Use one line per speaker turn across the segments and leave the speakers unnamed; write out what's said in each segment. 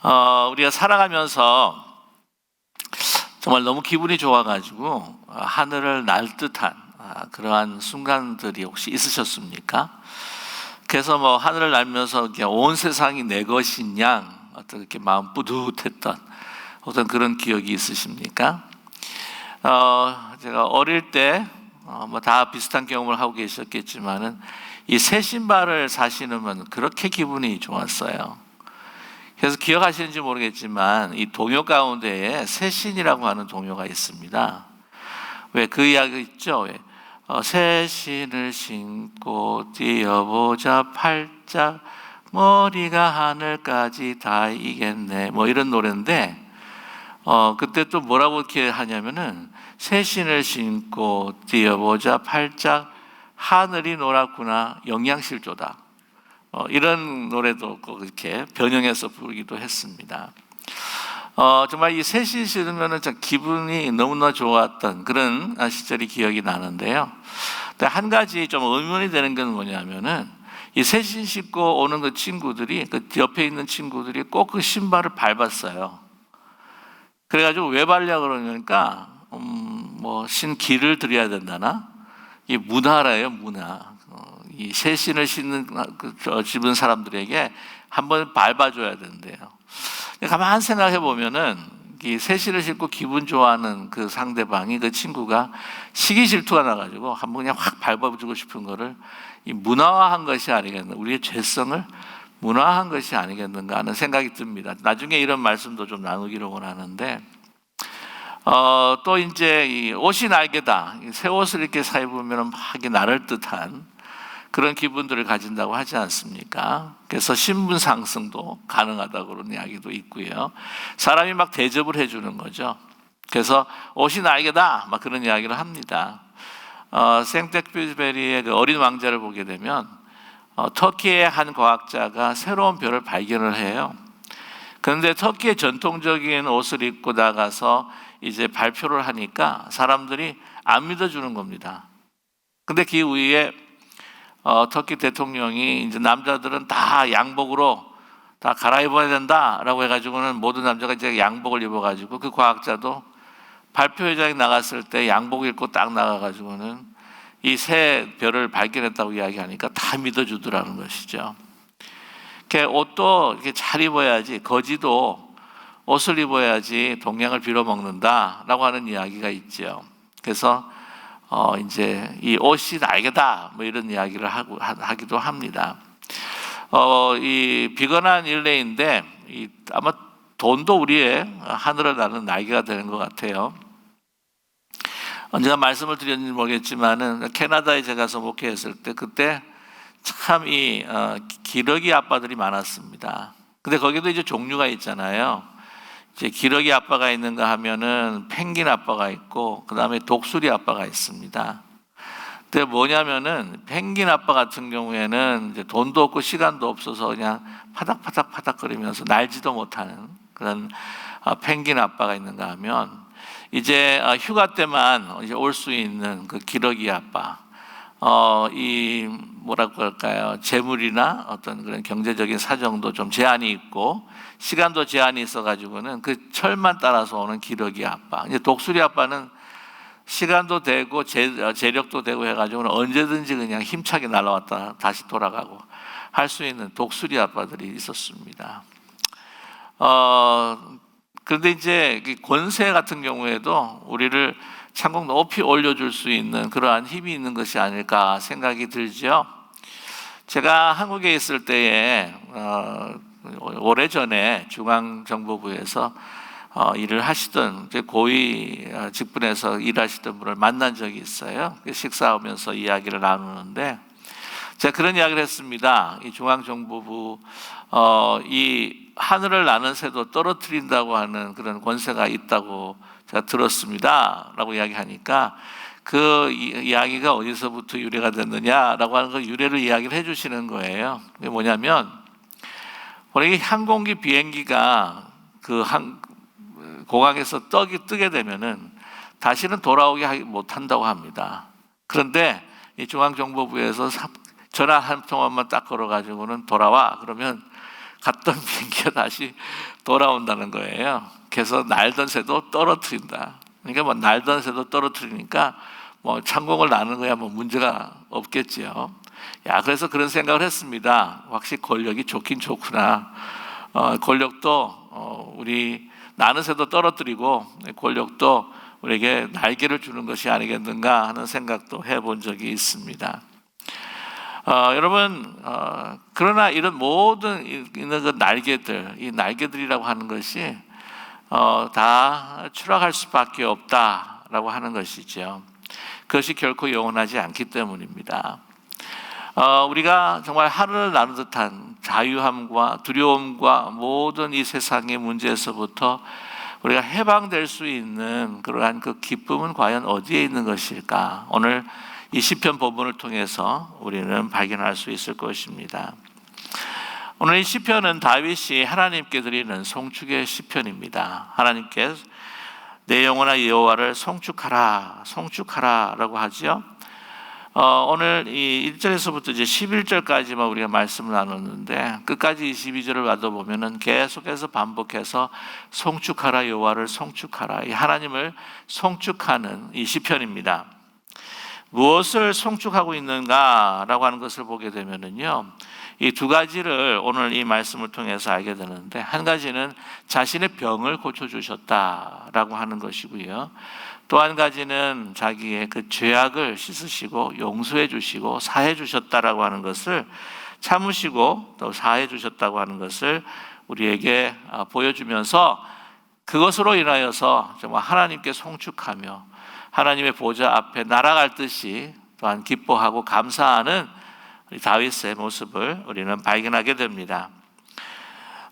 우리가 살아가면서 정말 너무 기분이 좋아가지고 하늘을 날 듯한 그러한 순간들이 혹시 있으셨습니까? 그래서 뭐 하늘을 날면서 온 세상이 내 것인 양 어떤 이렇게 마음 뿌듯했던 어떤 그런 기억이 있으십니까? 제가 어릴 때 뭐 다 비슷한 경험을 하고 계셨겠지만은 이 새 신발을 사시는 그렇게 기분이 좋았어요. 그래서 기억하시는지 모르겠지만 이 동요 가운데에 새신이라고 하는 동요가 있습니다. 왜 그 이야기 있죠? 새 신을 신고 뛰어보자 팔짝 머리가 하늘까지 닿이겠네 뭐 이런 노래인데 그때 또 뭐라고 이렇게 하냐면은 새 신을 신고 뛰어보자 팔짝 하늘이 노랗구나 영양실조다 이런 노래도 꼭 이렇게 변형해서 부르기도 했습니다. 정말 이 새신 신으면 기분이 너무나 좋았던 그런 시절이 기억이 나는데요. 근데 한 가지 좀 의문이 되는 건 뭐냐면은 이 새신 신고 오는 그 친구들이 그 옆에 있는 친구들이 꼭 그 신발을 밟았어요. 그래가지고 왜 밟냐 그러니까 뭐 신기를 드려야 된다나 이 문화래요 문화. 이 새 신을 신는 집은 사람들에게 한번 밟아줘야 된대요. 가만 생각해 보면은 이 새 신을 신고 기분 좋아하는 그 상대방이 그 친구가 시기 질투가 나가지고 한번 그냥 확 밟아주고 싶은 거를 이 문화화한 것이 아니겠는가, 우리의 죄성을 문화화한 것이 아니겠는가 하는 생각이 듭니다. 나중에 이런 말씀도 좀 나누기로 원하는데 또 이제 이 옷이 날개다. 새 옷을 이렇게 사 입으면 막 나를 듯한 그런 기분들을 가진다고 하지 않습니까? 그래서 신분 상승도 가능하다고 그런 이야기도 있고요. 사람이 막 대접을 해주는 거죠. 그래서 옷이 날개다 막 그런 이야기를 합니다. 생텍쥐페리의 그 어린 왕자를 보게 되면 터키의 한 과학자가 새로운 별을 발견을 해요. 그런데 터키의 전통적인 옷을 입고 나가서 이제 발표를 하니까 사람들이 안 믿어주는 겁니다. 근데 그 이후에 터키 대통령이 이제 남자들은 다 양복으로 다 갈아입어야 된다라고 해가지고는 모든 남자가 이제 양복을 입어가지고 그 과학자도 발표회장이 나갔을 때 양복 입고 딱 나가가지고는 이 새 별을 발견했다고 이야기하니까 다 믿어주더라는 것이죠. 옷도 이렇게 잘 입어야지, 거지도 옷을 입어야지 동양을 빌어먹는다라고 하는 이야기가 있죠. 그래서 이제 이 옷이 날개다 뭐 이런 이야기를 하기도 합니다. 이 비건한 일례인데 아마 돈도 우리의 하늘을 나는 날개가 되는 것 같아요. 언제나 말씀을 드렸는지 모르겠지만은 캐나다에 제가 가서 목회했을 때 그때 참 이 기러기 아빠들이 많았습니다. 근데 거기도 이제 종류가 있잖아요. 이제 기러기 아빠가 있는가 하면은 펭귄 아빠가 있고 그 다음에 독수리 아빠가 있습니다. 근데 뭐냐면은 펭귄 아빠 같은 경우에는 이제 돈도 없고 시간도 없어서 그냥 파닥파닥거리면서 날지도 못하는 그런 펭귄 아빠가 있는가 하면 이제 휴가 때만 이제 올 수 있는 그 기러기 아빠. 이 뭐라고 할까요? 재물이나 어떤 그런 경제적인 사정도 좀 제한이 있고 시간도 제한이 있어가지고는 그 철만 따라서 오는 기러기 아빠. 이제 독수리 아빠는 시간도 되고 재력도 되고 해가지고는 언제든지 그냥 힘차게 날아왔다 다시 돌아가고 할 수 있는 독수리 아빠들이 있었습니다. 그런데 이제 권세 같은 경우에도 우리를 천국 높이 올려줄 수 있는 그러한 힘이 있는 것이 아닐까 생각이 들죠. 제가 한국에 있을 때에 오래전에 중앙정보부에서 일을 하시던 고위 직분에서 일하시던 분을 만난 적이 있어요. 식사하면서 이야기를 나누는데 제가 그런 이야기를 했습니다. 이 중앙정보부 이 하늘을 나는 새도 떨어뜨린다고 하는 그런 권세가 있다고 제가 들었습니다 라고 이야기하니까 그 이야기가 어디서부터 유래가 됐느냐라고 하는 그 유래를 이야기를 해주시는 거예요. 그게 뭐냐면 우리 항공기 비행기가 그 공항에서 뜨게 되면은 다시는 돌아오게 못한다고 합니다. 그런데 이 중앙정보부에서 전화 한 통화만 딱 걸어가지고는 돌아와 그러면 갔던 비행기가 다시 돌아온다는 거예요. 그래서 날던 새도 떨어뜨린다. 그러니까 뭐 날던 새도 떨어뜨리니까 뭐 창공을 나는 거야 뭐 문제가 없겠지요. 그래서 그런 생각을 했습니다. 확실히 권력이 좋긴 좋구나. 권력도 우리 나는 새도 떨어뜨리고 권력도 우리에게 날개를 주는 것이 아니겠는가 하는 생각도 해본 적이 있습니다. 여러분, 그러나 이런 모든 있는 그 날개들, 이 날개들이라고 하는 것이 다 추락할 수밖에 없다라고 하는 것이죠. 그것이 결코 영원하지 않기 때문입니다. 우리가 정말 하늘을 나는 듯한 자유함과 두려움과 모든 이 세상의 문제에서부터 우리가 해방될 수 있는 그러한 그 기쁨은 과연 어디에 있는 것일까? 오늘 이 시편 본문을 통해서 우리는 발견할 수 있을 것입니다. 오늘 이 시편은 다윗이 하나님께 드리는 송축의 시편입니다. 하나님께 내 영혼아 여호와를 송축하라, 송축하라라고 하죠. 오늘 이 1절에서부터 이제 11절까지만 우리가 말씀을 나눴는데 끝까지 22절을 봐도 보면은 계속해서 반복해서 송축하라 여호와를 송축하라, 이 하나님을 송축하는 이 시편입니다. 무엇을 송축하고 있는가라고 하는 것을 보게 되면은요, 이 두 가지를 오늘 이 말씀을 통해서 알게 되는데, 한 가지는 자신의 병을 고쳐주셨다라고 하는 것이고요, 또 한 가지는 자기의 그 죄악을 씻으시고 용서해 주시고 사해 주셨다라고 하는 것을, 참으시고 또 사해 주셨다고 하는 것을 우리에게 보여주면서 그것으로 인하여서 정말 하나님께 송축하며 하나님의 보좌 앞에 날아갈 듯이 또한 기뻐하고 감사하는 다윗의 모습을 우리는 발견하게 됩니다.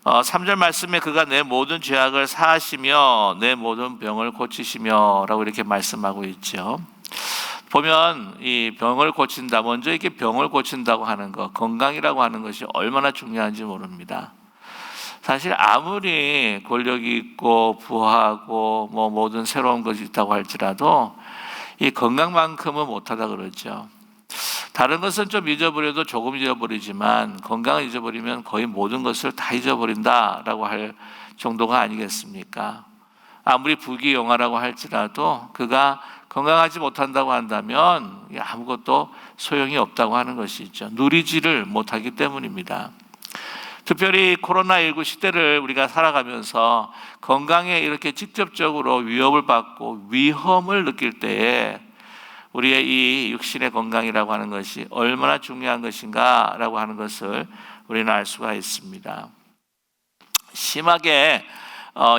3절 말씀에 그가 내 모든 죄악을 사하시며 내 모든 병을 고치시며 라고 이렇게 말씀하고 있죠. 보면 이 병을 고친다, 먼저 이렇게 병을 고친다고 하는 것, 건강이라고 하는 것이 얼마나 중요한지 모릅니다. 사실 아무리 권력이 있고 부하고 뭐 모든 새로운 것이 있다고 할지라도 이 건강만큼은 못하다 그러죠. 다른 것은 좀 잊어버려도 조금 잊어버리지만 건강을 잊어버리면 거의 모든 것을 다 잊어버린다라고 할 정도가 아니겠습니까? 아무리 부귀영화라고 할지라도 그가 건강하지 못한다고 한다면 아무것도 소용이 없다고 하는 것이죠. 누리지를 못하기 때문입니다. 특별히 코로나19 시대를 우리가 살아가면서 건강에 이렇게 직접적으로 위협을 받고 위험을 느낄 때에 우리의 이 육신의 건강이라고 하는 것이 얼마나 중요한 것인가라고 하는 것을 우리는 알 수가 있습니다. 심하게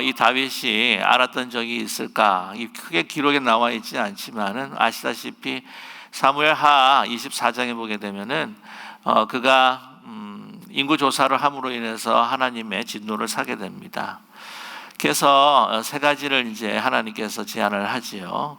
이 다윗이 알았던 적이 있을까? 크게 기록에 나와 있지 않지만은 아시다시피 사무엘하 24장에 보게 되면은 그가 인구 조사를 함으로 인해서 하나님의 진노를 사게 됩니다. 그래서 세 가지를 이제 하나님께서 제안을 하지요.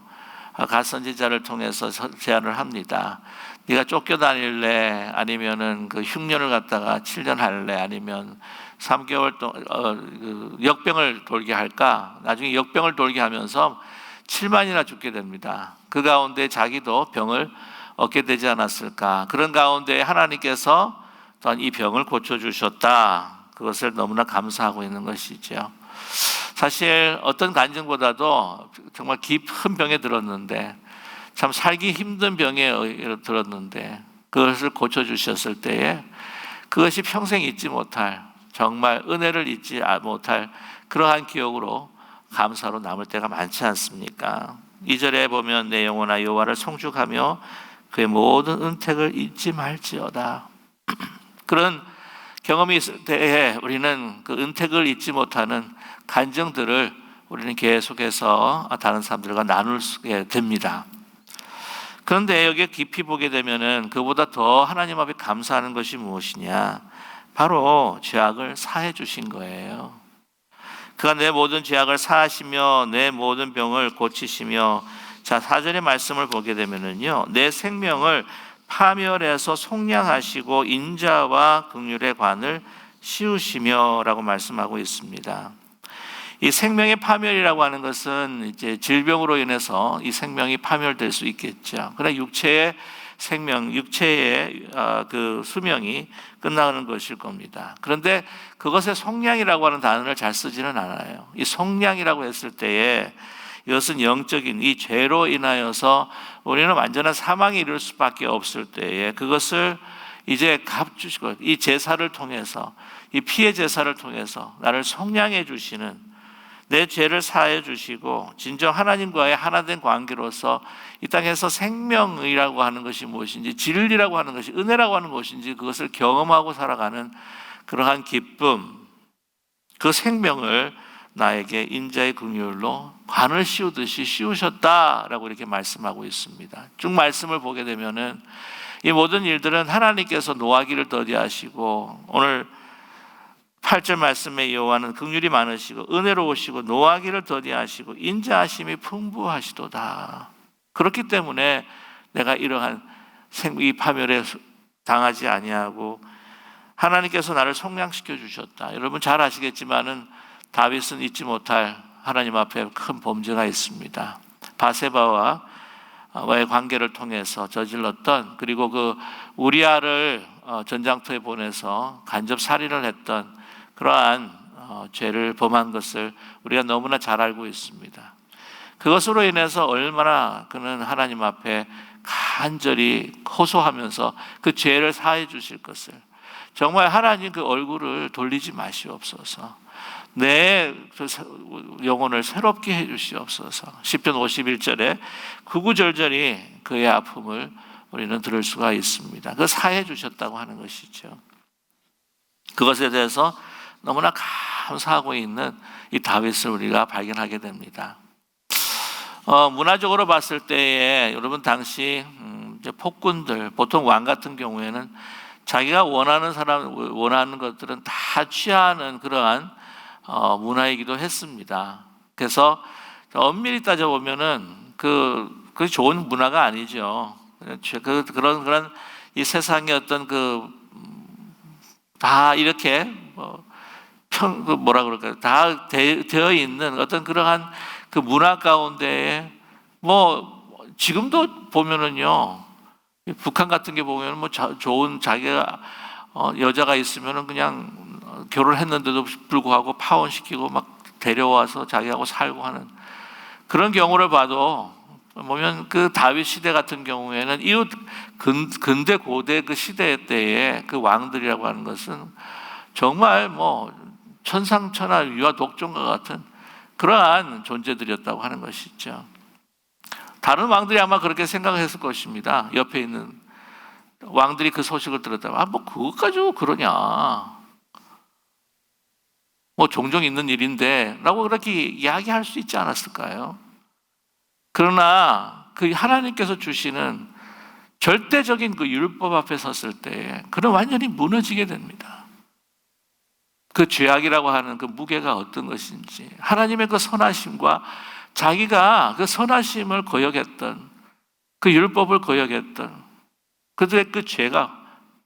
갓 선지자를 통해서 제안을 합니다. 네가 쫓겨다닐래? 아니면은 그 흉년을 갖다가 7년 할래? 아니면 3개월 동안 역병을 돌게 할까? 나중에 역병을 돌게 하면서 7만이나 죽게 됩니다. 그 가운데 자기도 병을 얻게 되지 않았을까? 그런 가운데 하나님께서 또한 이 병을 고쳐주셨다. 그것을 너무나 감사하고 있는 것이죠. 사실 어떤 간증보다도 정말 깊은 병에 들었는데, 참 살기 힘든 병에 들었는데 그것을 고쳐주셨을 때에 그것이 평생 잊지 못할, 정말 은혜를 잊지 못할 그러한 기억으로 감사로 남을 때가 많지 않습니까? 2절에 보면 내 영혼아 여호와를 송축하며 그의 모든 은택을 잊지 말지어다. 그런 경험이 있을 때에 우리는 그 은택을 잊지 못하는 간증들을 우리는 계속해서 다른 사람들과 나누게 됩니다. 그런데 여기에 깊이 보게 되면은 그보다 더 하나님 앞에 감사하는 것이 무엇이냐? 바로 죄악을 사해 주신 거예요. 그가 내 모든 죄악을 사하시며 내 모든 병을 고치시며, 자 4절의 말씀을 보게 되면은요, 내 생명을 파멸해서 속량하시고 인자와 긍휼의 관을 씌우시며라고 말씀하고 있습니다. 이 생명의 파멸이라고 하는 것은 이제 질병으로 인해서 이 생명이 파멸될 수 있겠죠. 그러나 육체의 생명, 육체의 그 수명이 끝나는 것일 겁니다. 그런데 그것에 속량이라고 하는 단어를 잘 쓰지는 않아요. 이 속량이라고 했을 때에 이것은 영적인 이 죄로 인하여서 우리는 완전한 사망에 이를 수밖에 없을 때에 그것을 이제 갚주시고 이 제사를 통해서 이 피의 제사를 통해서 나를 속량해 주시는 내 죄를 사해 주시고 진정 하나님과의 하나된 관계로서 이 땅에서 생명이라고 하는 것이 무엇인지 진리라고 하는 것이 은혜라고 하는 것인지 그것을 경험하고 살아가는 그러한 기쁨, 그 생명을 나에게 인자의 긍휼로 관을 씌우듯이 씌우셨다라고 이렇게 말씀하고 있습니다. 쭉 말씀을 보게 되면은 이 모든 일들은 하나님께서 노하기를 더디하시고 오늘 8절 말씀에 여호와는 긍휼이 많으시고 은혜로우시고 노하기를 더디하시고 인자하심이 풍부하시도다. 그렇기 때문에 내가 이러한 이 파멸에 당하지 아니하고 하나님께서 나를 속량시켜 주셨다. 여러분 잘 아시겠지만은 다윗은 잊지 못할 하나님 앞에 큰 범죄가 있습니다. 바세바와의 관계를 통해서 저질렀던 그리고 그 우리아를 전장터에 보내서 간접 살인을 했던 그러한 죄를 범한 것을 우리가 너무나 잘 알고 있습니다. 그것으로 인해서 얼마나 그는 하나님 앞에 간절히 호소하면서 그 죄를 사해 주실 것을 정말 하나님 그 얼굴을 돌리지 마시옵소서. 내 영혼을 새롭게 해 주시옵소서. 시편 51절에 구구절절히 그의 아픔을 우리는 들을 수가 있습니다. 그 사해 주셨다고 하는 것이죠. 그것에 대해서 너무나 감사하고 있는 이 다윗을 우리가 발견하게 됩니다. 문화적으로 봤을 때에 여러분 당시 이제 폭군들 보통 왕 같은 경우에는 자기가 원하는 것들은 다 취하는 그러한 문화이기도 했습니다. 그래서 엄밀히 따져 보면은 그 좋은 문화가 아니죠. 그런 이 세상의 어떤 다 이렇게 뭐라 그럴까요? 다 되어 있는 어떤 그러한 그 문화 가운데에 지금도 보면은요 북한 같은 게 보면 좋은 자기가 여자가 있으면은 그냥 결혼했는데도 불구하고 파혼시키고 막 데려와서 자기하고 살고 하는 그런 경우를 봐도 보면 그 다윗 시대 같은 경우에는 이웃 근대 고대 그 시대 때의 그 왕들이라고 하는 것은 정말 천상천하 유아 독존과 같은 그러한 존재들이었다고 하는 것이죠. 다른 왕들이 아마 그렇게 생각했을 것입니다. 옆에 있는 왕들이 그 소식을 들었다면 그것 가지고 그러냐 종종 있는 일인데 라고 그렇게 이야기할 수 있지 않았을까요? 그러나 그 하나님께서 주시는 절대적인 그 율법 앞에 섰을 때 그는 완전히 무너지게 됩니다. 그 죄악이라고 하는 그 무게가 어떤 것인지 하나님의 그 선하심과 자기가 그 선하심을 거역했던 그 율법을 거역했던 그들의 그 죄가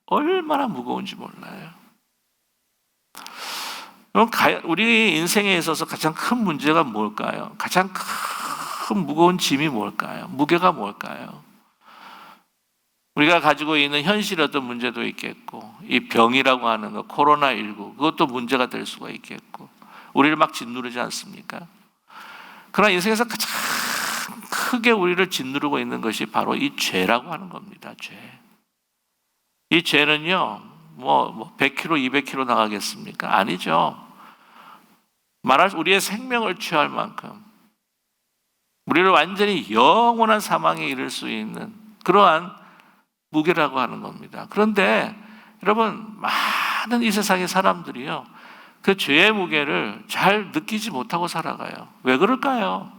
얼마나 무거운지 몰라요. 우리 인생에 있어서 가장 큰 문제가 뭘까요? 가장 큰 무거운 짐이 뭘까요? 무게가 뭘까요? 우리가 가지고 있는 현실의 어떤 문제도 있겠고 이 병이라고 하는 거 코로나19 그것도 문제가 될 수가 있겠고 우리를 막 짓누르지 않습니까? 그러나 인생에서 가장 크게 우리를 짓누르고 있는 것이 바로 이 죄라고 하는 겁니다. 죄. 이 죄는요 100km, 200km 나가겠습니까? 아니죠. 우리의 생명을 취할 만큼 우리를 완전히 영원한 사망에 이를 수 있는 그러한 무게라고 하는 겁니다. 그런데 여러분 많은 이 세상의 사람들이요 그 죄의 무게를 잘 느끼지 못하고 살아가요. 왜 그럴까요?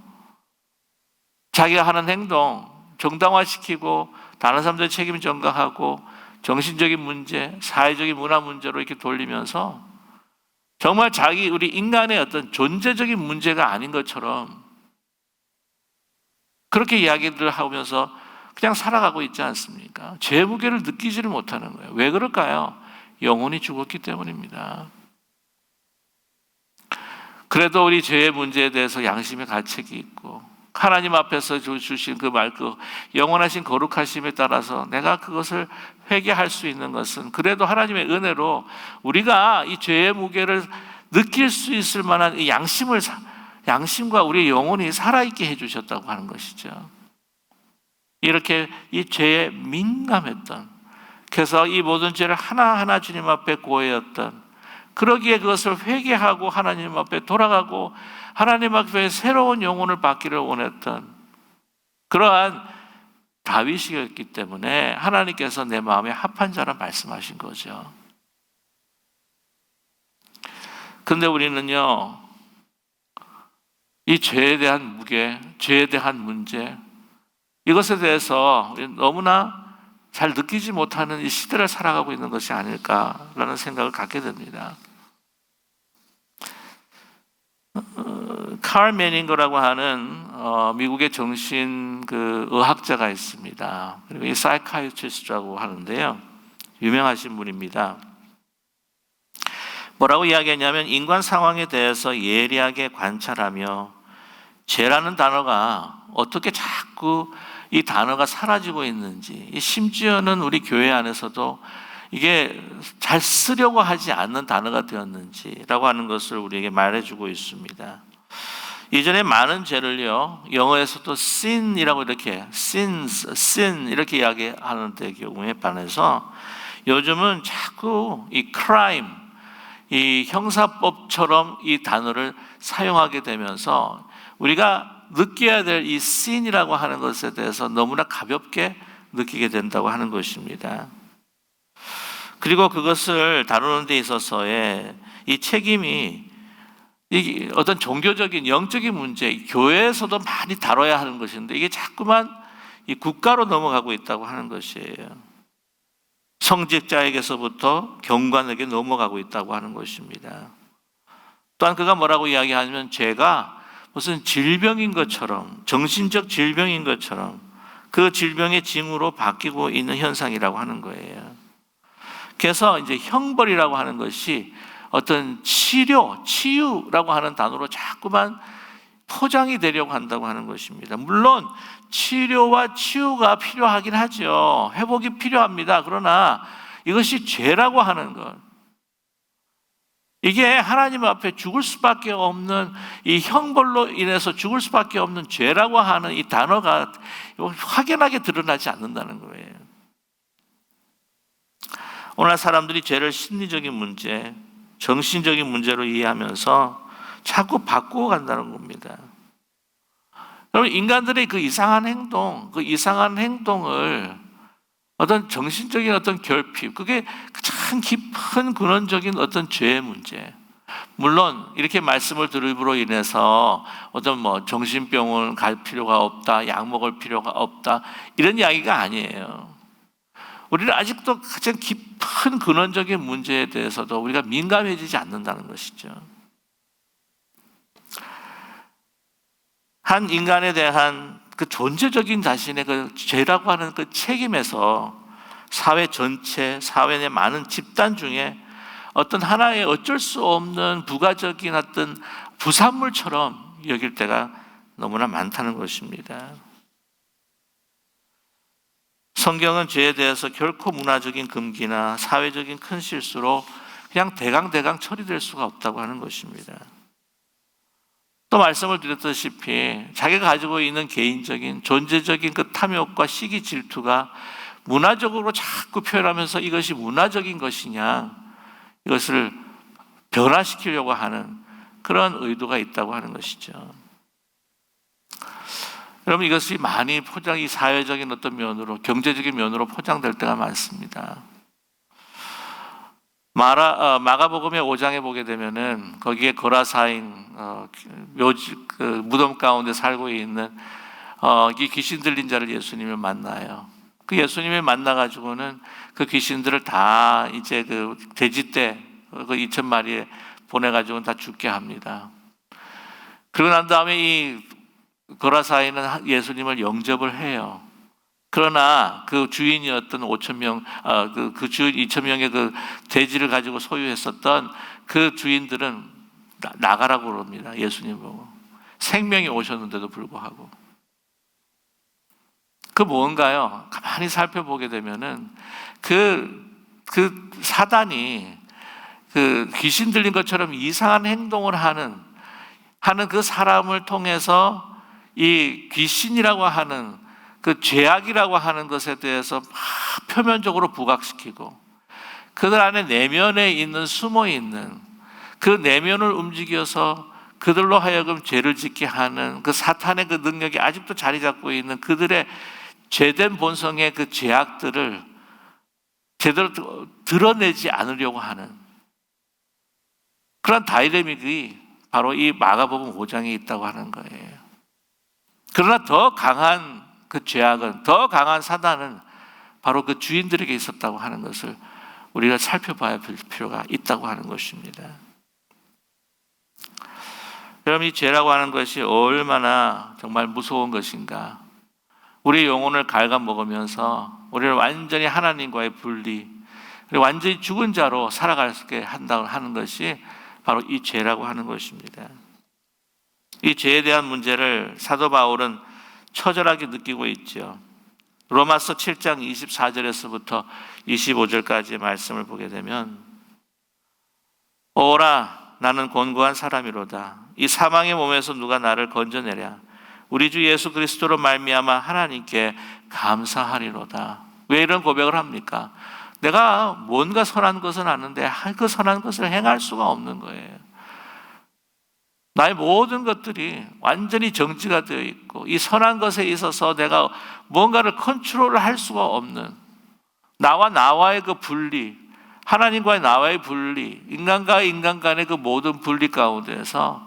자기가 하는 행동 정당화시키고 다른 사람들의 책임을 전가하고 정신적인 문제, 사회적인 문화 문제로 이렇게 돌리면서 정말 우리 인간의 어떤 존재적인 문제가 아닌 것처럼 그렇게 이야기들을 하면서 그냥 살아가고 있지 않습니까? 죄의 무게를 느끼지를 못하는 거예요. 왜 그럴까요? 영혼이 죽었기 때문입니다. 그래도 우리 죄의 문제에 대해서 양심의 가책이 있고 하나님 앞에서 주신 그 말, 그 영원하신 거룩하심에 따라서 내가 그것을 회개할 수 있는 것은 그래도 하나님의 은혜로 우리가 이 죄의 무게를 느낄 수 있을 만한 이 양심과 우리의 영혼이 살아있게 해주셨다고 하는 것이죠. 이렇게 이 죄에 민감했던, 그래서 이 모든 죄를 하나하나 주님 앞에 고해였던, 그러기에 그것을 회개하고 하나님 앞에 돌아가고 하나님 앞에 새로운 영혼을 받기를 원했던 그러한 다윗이었기 때문에 하나님께서 내 마음에 합한 자라 말씀하신 거죠. 근데 우리는요, 이 죄에 대한 무게, 죄에 대한 문제, 이것에 대해서 너무나 잘 느끼지 못하는 이 시대를 살아가고 있는 것이 아닐까라는 생각을 갖게 됩니다. 칼 매닝거라고 하는 미국의 정신 의학자가 있습니다. 그리고 이 사이카이트리스트라고 하는데요, 유명하신 분입니다. 뭐라고 이야기했냐면 인간 상황에 대해서 예리하게 관찰하며 죄라는 단어가 어떻게 자꾸 이 단어가 사라지고 있는지, 심지어는 우리 교회 안에서도 이게 잘 쓰려고 하지 않는 단어가 되었는지라고 하는 것을 우리에게 말해주고 있습니다. 이전에 많은 죄를요, 영어에서도 sin이라고 이렇게 sins, sin 이렇게 이야기하는 데 경우에 반해서 요즘은 자꾸 이 crime, 이 형사법처럼 이 단어를 사용하게 되면서 우리가 느껴야 될 이 sin이라고 하는 것에 대해서 너무나 가볍게 느끼게 된다고 하는 것입니다. 그리고 그것을 다루는 데 있어서의 이 책임이 이 어떤 종교적인 영적인 문제, 교회에서도 많이 다뤄야 하는 것인데 이게 자꾸만 이 국가로 넘어가고 있다고 하는 것이에요. 성직자에게서부터 경관에게 넘어가고 있다고 하는 것입니다. 또한 그가 뭐라고 이야기하냐면 죄가 무슨 질병인 것처럼, 정신적 질병인 것처럼 그 질병의 징후로 바뀌고 있는 현상이라고 하는 거예요. 그래서 이제 형벌이라고 하는 것이 어떤 치유라고 하는 단어로 자꾸만 포장이 되려고 한다고 하는 것입니다. 물론 치료와 치유가 필요하긴 하죠. 회복이 필요합니다. 그러나 이것이 죄라고 하는 것, 이게 하나님 앞에 죽을 수밖에 없는 이 형벌로 인해서 죽을 수밖에 없는 죄라고 하는 이 단어가 확연하게 드러나지 않는다는 거예요. 오늘 사람들이 죄를 심리적인 문제, 정신적인 문제로 이해하면서 자꾸 바꾸어 간다는 겁니다. 여러분, 인간들의 그 이상한 행동을 어떤 정신적인 어떤 결핍, 그게 참 깊은 근원적인 어떤 죄의 문제. 물론 이렇게 말씀을 들음으로 인해서 어떤 정신병원 갈 필요가 없다, 약 먹을 필요가 없다, 이런 이야기가 아니에요. 우리는 아직도 가장 깊은 근원적인 문제에 대해서도 우리가 민감해지지 않는다는 것이죠. 한 인간에 대한 그 존재적인 자신의 그 죄라고 하는 그 책임에서 사회 전체, 사회 내 많은 집단 중에 어떤 하나의 어쩔 수 없는 부가적인 어떤 부산물처럼 여길 때가 너무나 많다는 것입니다. 성경은 죄에 대해서 결코 문화적인 금기나 사회적인 큰 실수로 그냥 대강 처리될 수가 없다고 하는 것입니다. 또 말씀을 드렸다시피 자기가 가지고 있는 개인적인 존재적인 그 탐욕과 시기 질투가 문화적으로 자꾸 표현하면서 이것이 문화적인 것이냐, 이것을 변화시키려고 하는 그런 의도가 있다고 하는 것이죠. 여러분, 이것이 많이 포장이 사회적인 어떤 면으로, 경제적인 면으로 포장될 때가 많습니다. 마가복음의 5장에 보게 되면은 거기에 거라사인 그 무덤 가운데 살고 있는 이 귀신 들린 자를 예수님을 만나요. 그 예수님을 만나 가지고는 그 귀신들을 다 이제 그 돼지떼 그 2,000마리에 보내 가지고는 다 죽게 합니다. 그러고 난 다음에 이 거라사인은 예수님을 영접을 해요. 그러나 그 주인이었던 5,000명, 그 주인 2,000명의 그 돼지를 가지고 소유했었던 그 주인들은 나가라고 그럽니다. 예수님 보고. 생명이 오셨는데도 불구하고. 그 뭔가요? 가만히 살펴보게 되면은 그 사단이 그 귀신 들린 것처럼 이상한 행동을 하는 그 사람을 통해서 이 귀신이라고 하는 그 죄악이라고 하는 것에 대해서 막 표면적으로 부각시키고 그들 안에 내면에 있는 숨어 있는 그 내면을 움직여서 그들로 하여금 죄를 짓게 하는 그 사탄의 그 능력이 아직도 자리 잡고 있는 그들의 죄된 본성의 그 죄악들을 제대로 드러내지 않으려고 하는 그런 다이내믹이 바로 이 마가복음 5장에 있다고 하는 거예요. 그러나 더 강한 그 죄악은, 더 강한 사단은 바로 그 주인들에게 있었다고 하는 것을 우리가 살펴봐야 될 필요가 있다고 하는 것입니다. 여러분, 이 죄라고 하는 것이 얼마나 정말 무서운 것인가. 우리 영혼을 갉아먹으면서 우리를 완전히 하나님과의 분리, 그리고 완전히 죽은 자로 살아가게 한다고 하는 것이 바로 이 죄라고 하는 것입니다. 이 죄에 대한 문제를 사도 바울은 처절하게 느끼고 있죠. 로마서 7장 24절에서부터 25절까지의 말씀을 보게 되면 오라 나는 곤고한 사람이로다. 이 사망의 몸에서 누가 나를 건져내랴. 우리 주 예수 그리스도로 말미암아 하나님께 감사하리로다. 왜 이런 고백을 합니까? 내가 뭔가 선한 것은 아는데 그 선한 것을 행할 수가 없는 거예요. 나의 모든 것들이 완전히 정지가 되어 있고 이 선한 것에 있어서 내가 뭔가를 컨트롤을 할 수가 없는 나와의 그 분리, 하나님과의 나와의 분리, 인간과 인간 간의 그 모든 분리 가운데서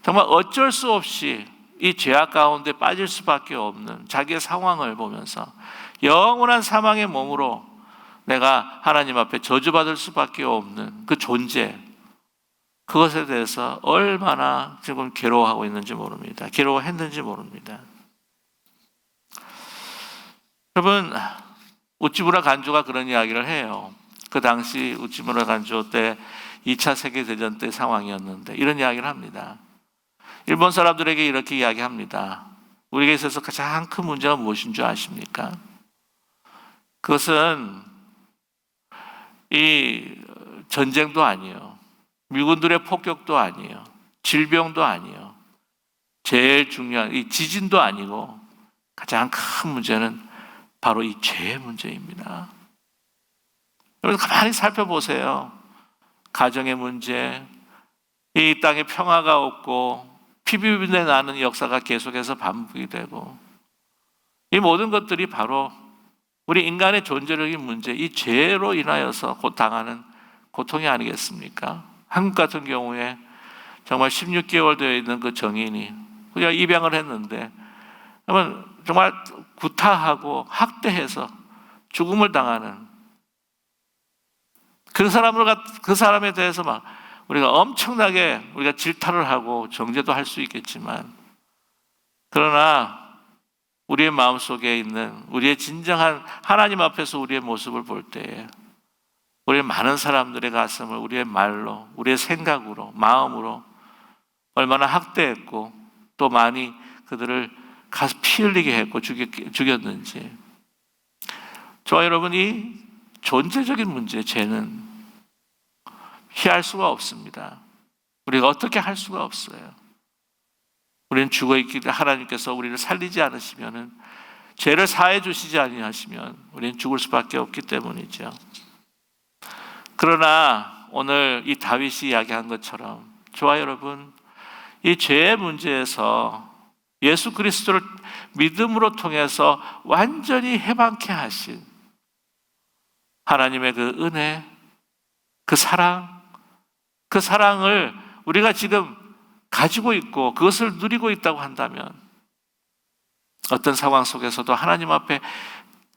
정말 어쩔 수 없이 이 죄악 가운데 빠질 수밖에 없는 자기의 상황을 보면서 영원한 사망의 몸으로 내가 하나님 앞에 저주받을 수밖에 없는 그 존재, 그것에 대해서 얼마나 지금 괴로워하고 있는지 모릅니다. 괴로워했는지 모릅니다. 여러분, 우찌무라 간조가 그런 이야기를 해요. 그 당시 우찌무라 간조 때 2차 세계대전 때 상황이었는데 이런 이야기를 합니다. 일본 사람들에게 이렇게 이야기합니다. 우리에게 있어서 가장 큰 문제가 무엇인 줄 아십니까? 그것은 이 전쟁도 아니에요. 미군들의 폭격도 아니에요. 질병도 아니에요. 제일 중요한 이 지진도 아니고 가장 큰 문제는 바로 이 죄의 문제입니다. 여러분 가만히 살펴보세요. 가정의 문제, 이 땅에 평화가 없고 피비린내 나는 역사가 계속해서 반복이 되고 이 모든 것들이 바로 우리 인간의 존재적인 문제, 이 죄로 인하여서 당하는 고통이 아니겠습니까? 한국 같은 경우에 정말 16개월 되어 있는 그 정인이 그냥 입양을 했는데 정말 구타하고 학대해서 죽음을 당하는 그 사람에 대해서 막 우리가 엄청나게 우리가 질타를 하고 정죄도 할 수 있겠지만 그러나 우리의 마음속에 있는 우리의 진정한 하나님 앞에서 우리의 모습을 볼 때에 우리의 많은 사람들의 가슴을 우리의 말로, 우리의 생각으로, 마음으로 얼마나 학대했고 또 많이 그들을 가서 피 흘리게 했고 죽였는지. 저와 여러분이 존재적인 문제, 죄는 피할 수가 없습니다. 우리가 어떻게 할 수가 없어요. 우리는 죽어있기 때문에 하나님께서 우리를 살리지 않으시면 죄를 사해 주시지 아니하시면 우리는 죽을 수밖에 없기 때문이죠. 그러나 오늘 이 다윗이 이야기한 것처럼 저와 여러분 이 죄의 문제에서 예수 그리스도를 믿음으로 통해서 완전히 해방케 하신 하나님의 그 은혜, 그 사랑을 우리가 지금 가지고 있고 그것을 누리고 있다고 한다면 어떤 상황 속에서도 하나님 앞에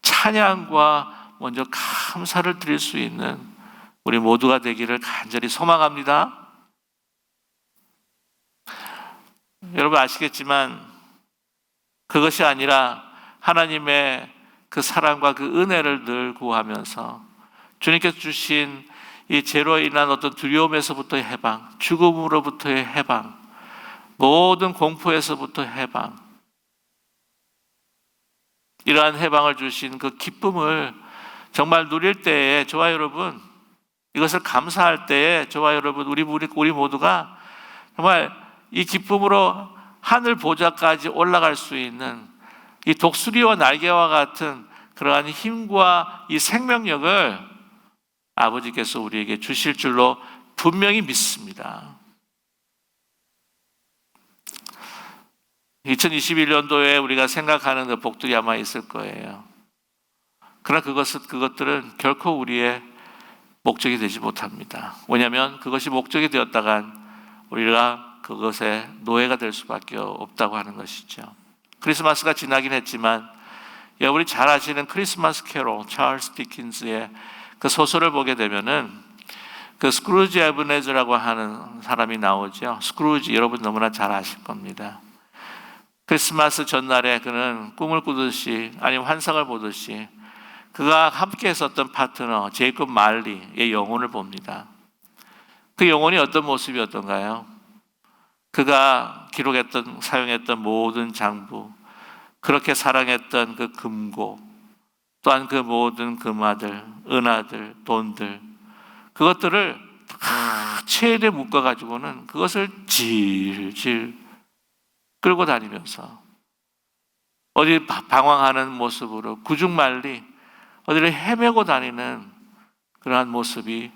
찬양과 먼저 감사를 드릴 수 있는 우리 모두가 되기를 간절히 소망합니다. 여러분 아시겠지만 그것이 아니라 하나님의 그 사랑과 그 은혜를 늘 구하면서 주님께서 주신 이 죄로 인한 어떤 두려움에서부터의 해방, 죽음으로부터의 해방, 모든 공포에서부터 해방, 이러한 해방을 주신 그 기쁨을 정말 누릴 때에 저와 여러분, 이것을 감사할 때에 저와 여러분, 우리 모두가 정말 이 기쁨으로 하늘 보좌까지 올라갈 수 있는 이 독수리와 날개와 같은 그러한 힘과 이 생명력을 아버지께서 우리에게 주실 줄로 분명히 믿습니다. 2021년도에 우리가 생각하는 그 복들이 아마 있을 거예요. 그러나 그것들은 결코 우리의 목적이 되지 못합니다. 왜냐하면 그것이 목적이 되었다간 우리가 그것의 노예가 될 수밖에 없다고 하는 것이죠. 크리스마스가 지나긴 했지만 여러분이 잘 아시는 크리스마스 캐롤 찰스 디킨스의 그 소설을 보게 되면은 그 스크루지 에브네즈라고 하는 사람이 나오죠. 스크루지 여러분 너무나 잘 아실 겁니다. 크리스마스 전날에 그는 꿈을 꾸듯이 아니면 환상을 보듯이 그가 함께 했었던 파트너 제이콥 말리의 영혼을 봅니다. 그 영혼이 어떤 모습이었던가요? 그가 사용했던 모든 장부, 그렇게 사랑했던 그 금고, 또한 그 모든 금화들, 은화들, 돈들, 그것들을 다 체에 묶어가지고는 그것을 질질 끌고 다니면서 어디 방황하는 모습으로 구중말리 어디를 헤매고 다니는 그러한 모습이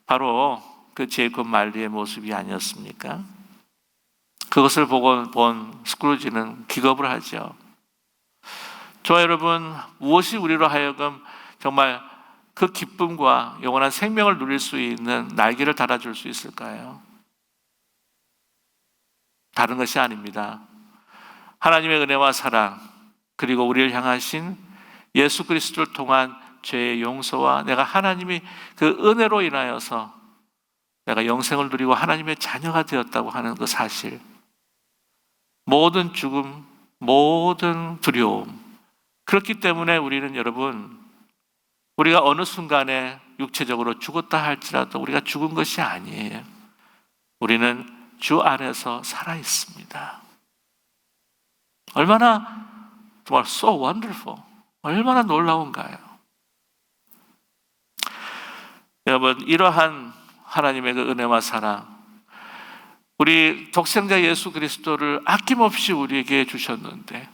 바로 그 제이콥 말리의 모습이 아니었습니까? 그것을 보고 본 스크루지는 기겁을 하죠. 저와 여러분, 무엇이 우리로 하여금 정말 그 기쁨과 영원한 생명을 누릴 수 있는 날개를 달아줄 수 있을까요? 다른 것이 아닙니다. 하나님의 은혜와 사랑, 그리고 우리를 향하신 예수 그리스도를 통한 죄의 용서와 내가 하나님이 그 은혜로 인하여서 내가 영생을 누리고 하나님의 자녀가 되었다고 하는 그 사실, 모든 죽음, 모든 두려움, 그렇기 때문에 우리는 여러분, 우리가 어느 순간에 육체적으로 죽었다 할지라도 우리가 죽은 것이 아니에요. 우리는 주 안에서 살아 있습니다. 얼마나 정말 so wonderful, 얼마나 놀라운가요? 여러분, 이러한 하나님의 그 은혜와 사랑, 우리 독생자 예수 그리스도를 아낌없이 우리에게 주셨는데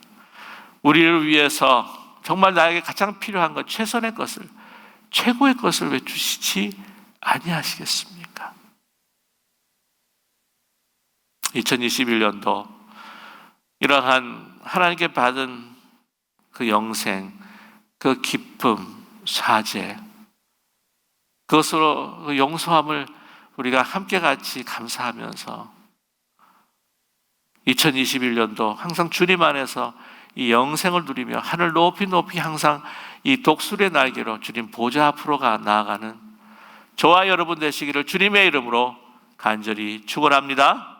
우리를 위해서 정말 나에게 가장 필요한 것, 최선의 것을, 최고의 것을 왜 주시지 아니하시겠습니까? 2021년도 이러한 하나님께 받은 그 영생, 그 기쁨, 사죄, 그것으로 그 용서함을 우리가 함께 같이 감사하면서 2021년도 항상 주님 안에서 이 영생을 누리며 하늘 높이 높이 항상 이 독수리의 날개로 주님 보좌 앞으로 나아가는 저와 여러분 되시기를 주님의 이름으로 간절히 축원합니다.